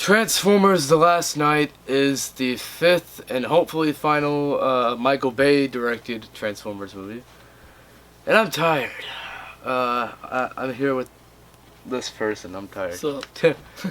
Transformers: The Last Knight is the fifth and hopefully final Michael Bay directed Transformers movie. And I'm tired. I'm here with this person. I'm tired. So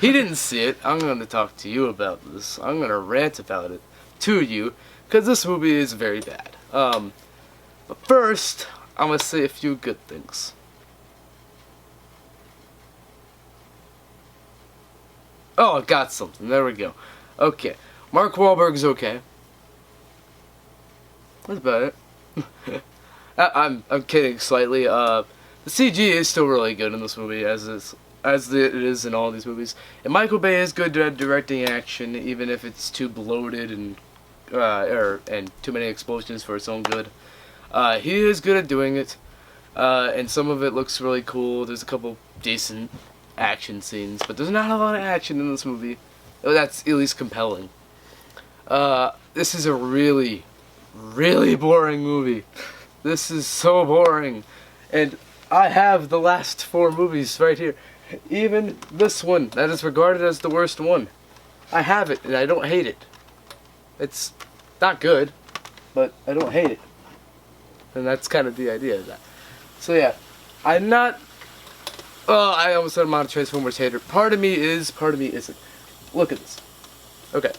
He didn't see it. I'm going to talk to you about this. I'm going to rant about it to you because this movie is very bad. But first, I'm going to say a few good things. Oh, I got something. There we go. Okay. Mark Wahlberg's okay. That's about it. I'm kidding slightly. The CG is still really good in this movie, as it is in all these movies. And Michael Bay is good at directing action, even if it's too bloated and too many explosions for its own good. He is good at doing it, and some of it looks really cool. There's a couple decent action scenes, but there's not a lot of action in this movie. That's at least compelling. This is a really, really boring movie. This is so boring. And I have the last 4 movies right here. Even this one, that is regarded as the worst one. I have it, and I don't hate it. It's not good, but I don't hate it. And that's kind of the idea of that. So yeah, I'm not... Oh, I almost said I'm not a Transformers hater. Part of me is, part of me isn't. Look at this. Okay.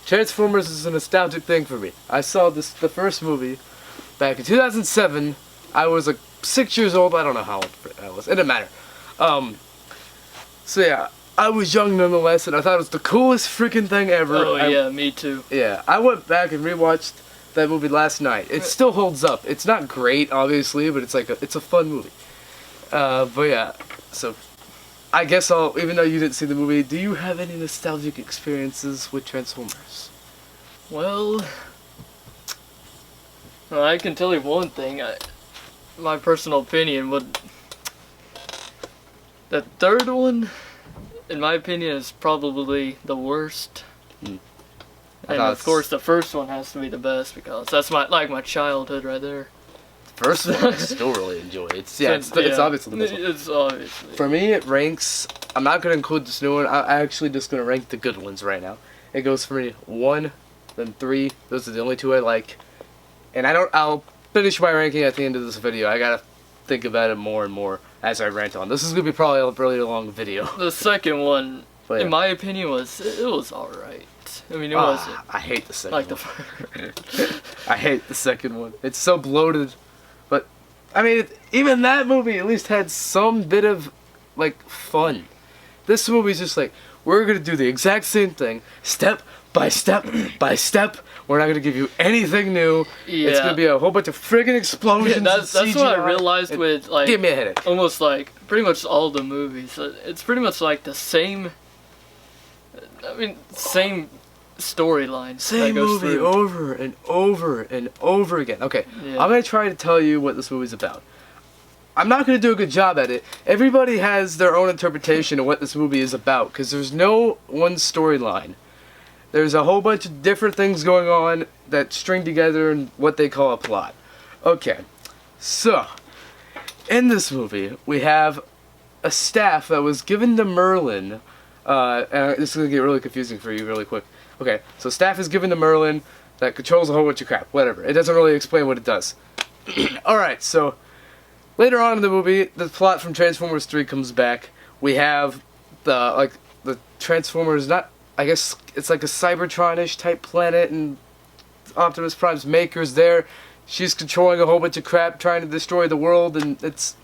Transformers is a nostalgic thing for me. I saw the first movie back in 2007. I was like 6 years old. I don't know how old I was. It didn't matter. So yeah, I was young nonetheless, and I thought it was the coolest freaking thing ever. Oh yeah, me too. Yeah, I went back and rewatched that movie last night. It still holds up. It's not great, obviously, but it's a fun movie. But yeah, so I guess even though you didn't see the movie, do you have any nostalgic experiences with Transformers? Well, I can tell you one thing. My personal opinion would... The third one, in my opinion, is probably the worst. And of course, the first one has to be the best because that's my childhood right there. First one, I still really enjoy it. It's obviously the best one. It's obviously. For me, it ranks... I'm not going to include this new one. I'm actually just going to rank the good ones right now. It goes for me 1, then 3. Those are the only 2 I like. And I'll finish my ranking at the end of this video. I got to think about it more and more as I rant on. This is going to be probably a really long video. The second one, in my opinion, was alright. I mean, it wasn't. I hate the second like one. The first. I hate the second one. It's so bloated. But, I mean, even that movie at least had some bit of, like, fun. This movie's just like, we're going to do the exact same thing, step by step by step. We're not going to give you anything new. Yeah. It's going to be a whole bunch of friggin' explosions. Yeah, that's what I realized with, like, give me a headache. Almost like pretty much all the movies. It's pretty much like the same, same storyline. Same movie over and over and over again. Okay, yeah. I'm going to try to tell you what this movie's about. I'm not going to do a good job at it. Everybody has their own interpretation of what this movie is about, because there's no one storyline. There's a whole bunch of different things going on that string together in what they call a plot. Okay, so, in this movie, we have a staff that was given to Merlin. And this is going to get really confusing for you really quick. Okay, so staff is given to Merlin that controls a whole bunch of crap. Whatever. It doesn't really explain what it does. Alright, so later on in the movie, the plot from Transformers 3 comes back. We have the Transformers, I guess it's like a Cybertron-ish type planet, and Optimus Prime's maker's there. She's controlling a whole bunch of crap, trying to destroy the world, and it's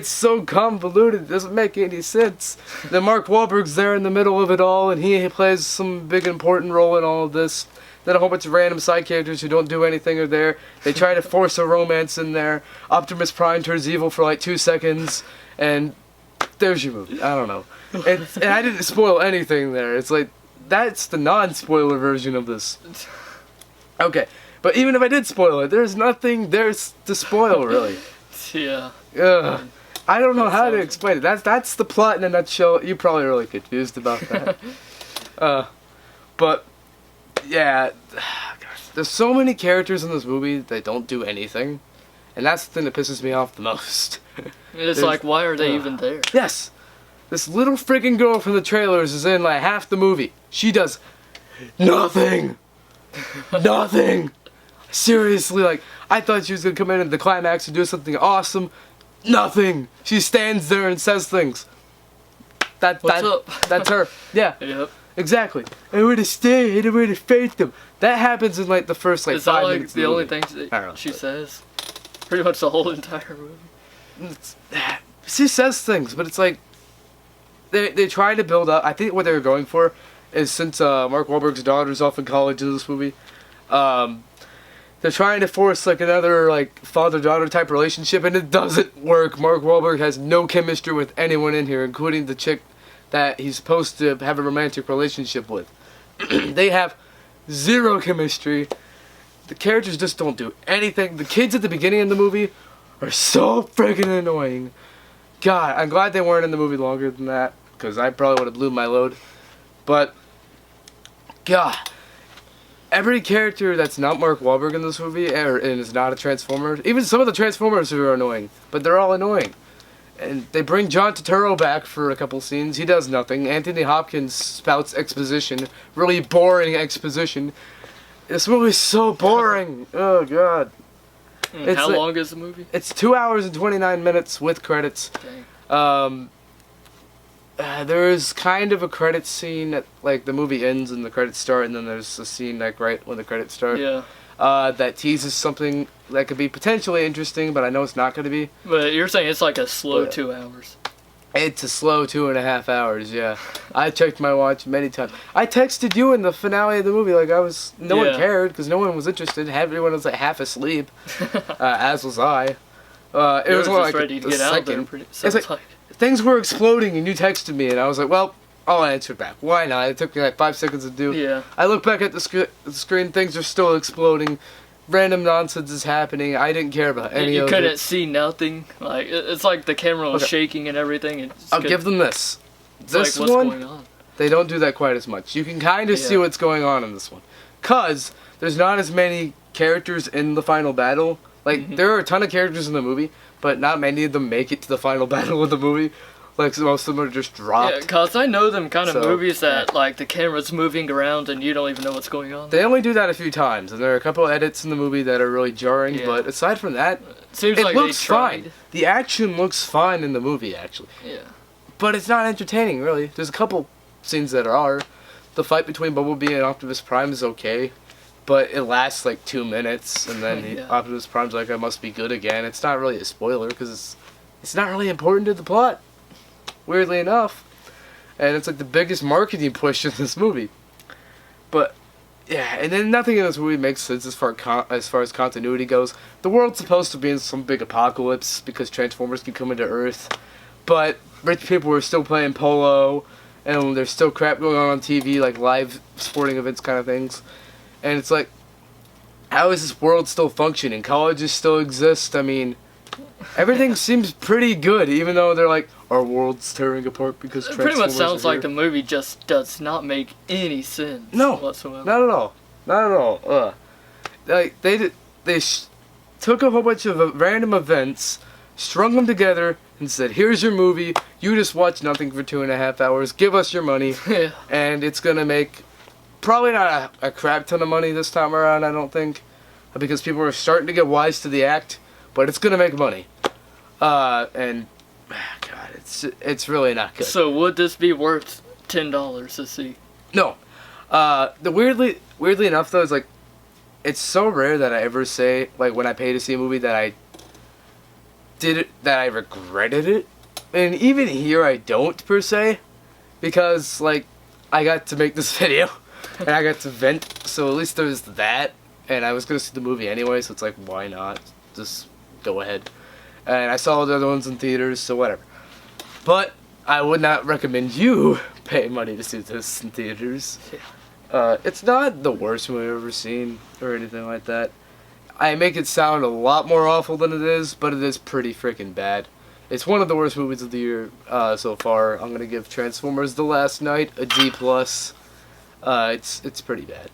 so convoluted, it doesn't make any sense. Then Mark Wahlberg's there in the middle of it all, and he plays some big important role in all of this. Then a whole bunch of random side characters who don't do anything are there. They try to force a romance in there. Optimus Prime turns evil for like 2 seconds, and there's your movie. I don't know. And I didn't spoil anything there. It's like, that's the non-spoiler version of this. Okay, but even if I did spoil it, there's nothing there to spoil, really. Yeah. Ugh. I don't know how to explain it. That's the plot in a nutshell. You're probably really confused about that. But yeah, gosh, there's so many characters in this movie that don't do anything, and that's the thing that pisses me off the most. It's like, why are they even there? Yes, This little freaking girl from the trailers is in like half the movie. She does nothing. Nothing. Seriously, like, I thought she was gonna come in at the climax and do something awesome. Nothing. She stands there and says things. What's up? That's her. Yeah. Yep. Exactly. And we're to stay and we're to face them. That happens in like the first like Is that 5 like minutes. the of only movie. thing I don't know, she but- says? Pretty much the whole entire movie. She says things, but it's like they try to build up. I think what they were going for is since Mark Wahlberg's daughter's off in college in this movie, they're trying to force like another like father-daughter type relationship, and it doesn't work. Mark Wahlberg has no chemistry with anyone in here, including the chick that he's supposed to have a romantic relationship with. They have zero chemistry. The characters just don't do anything. The kids at the beginning of the movie are so freaking annoying. God, I'm glad they weren't in the movie longer than that, because I probably would have blew my load. But, God, every character that's not Mark Wahlberg in this movie, and is not a Transformer, even some of the Transformers are annoying, but they're all annoying. And they bring John Turturro back for a couple scenes. He does nothing. Anthony Hopkins spouts exposition, really boring exposition. This movie's so boring. Oh, God. It's How like- long is the movie? It's 2 hours and 29 minutes with credits. Dang. There's kind of a credit scene at, like, the movie ends and the credits start, and then there's a scene, like, right when the credits start. Yeah. That teases something that could be potentially interesting, but I know it's not going to be. But you're saying it's like a slow Yeah. 2 hours. It's a slow 2.5 hours, yeah. I checked my watch many times. I texted you in the finale of the movie, like, no one Yeah. cared, because no one was interested. Everyone was, like, half asleep, as was I. It You was were just only, like, ready to a get out there. second. Pretty, It's sounds like- like. Things were exploding and you texted me and I was like, well, I'll answer back. Why not? It took me like 5 seconds to do. Yeah. I look back at the screen, things are still exploding. Random nonsense is happening. I didn't care about any You of couldn't it. see nothing. Like it's like the camera was Okay. shaking and everything. And I'll give them this. It's This like, what's one, going on? they don't do that quite as much. You can kind of see Yeah. what's going on in this one. Because there's not as many characters in the final battle. Like, Mhm. there are a ton of characters in the movie, but not many of them make it to the final battle of the movie. Like, most of them are just dropped. Yeah, cause I know them kind of So, movies that like the camera's moving around and you don't even know what's going on. They only do that a few times, and there are a couple edits in the movie that are really jarring, Yeah. but aside from that, Seems it like looks they tried. fine. The action looks fine in the movie, actually. Yeah. But it's not entertaining, really. There's a couple scenes that are. The fight between Bumblebee and Optimus Prime is okay, but it lasts like 2 minutes, and then Yeah. Optimus Prime's like, I must be good again. It's not really a spoiler, because it's not really important to the plot, weirdly enough. And it's like the biggest marketing push in this movie. But, yeah, and then nothing in this movie makes sense as far as continuity goes. The world's supposed to be in some big apocalypse because Transformers can come into Earth, but rich people are still playing polo, and there's still crap going on TV, like live sporting events kind of things. And it's like, how is this world still functioning? Colleges still exist. I mean, everything seems pretty good, even though they're like, our world's tearing apart because It Transformers pretty much sounds are like here. the movie just does not make any sense. No, whatsoever. Not at all. Not at all. Like they took a whole bunch of random events, strung them together, and said, "Here's your movie. You just watch nothing for 2.5 hours. Give us your money, Yeah. and it's gonna make probably not a crap ton of money this time around. I don't think, because people are starting to get wise to the act. But it's gonna make money, and God, it's really not good. So would this be worth $10 to see? No. The weirdly enough though, is like, it's so rare that I ever say, like, when I pay to see a movie that I did it, that I regretted it. And even here I don't per se, because like, I got to make this video and I got to vent, so at least there's that. And I was gonna see the movie anyway, so it's like, why not? Just go ahead. And I saw the other ones in theaters, so whatever. But I would not recommend you pay money to see this in theaters. It's not the worst movie I've ever seen or anything like that. I make it sound a lot more awful than it is, but it is pretty freaking bad. It's one of the worst movies of the year so far. I'm gonna give Transformers: The Last Knight a D+. It's pretty bad.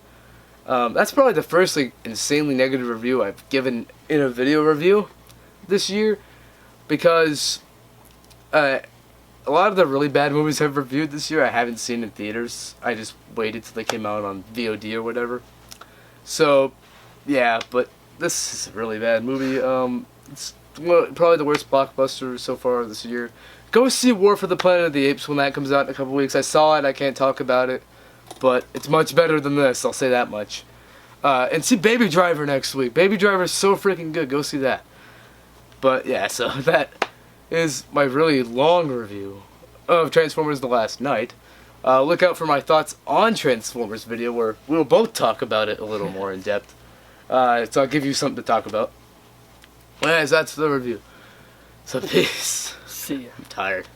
That's probably the first like insanely negative review I've given in a video review this year, because a lot of the really bad movies I've reviewed this year I haven't seen in theaters. I just waited till they came out on VOD or whatever. So, yeah, but this is a really bad movie. It's probably the worst blockbuster so far this year. Go see War for the Planet of the Apes when that comes out in a couple weeks. I saw it. I can't talk about it, but it's much better than this. I'll say that much. And see Baby Driver next week. Baby Driver is so freaking good. Go see that. But yeah, so that is my really long review of Transformers: The Last Knight. Look out for my thoughts on Transformers video, where we'll both talk about it a little more in depth. So I'll give you something to talk about. Anyways, that's the review. So peace. See ya. I'm tired.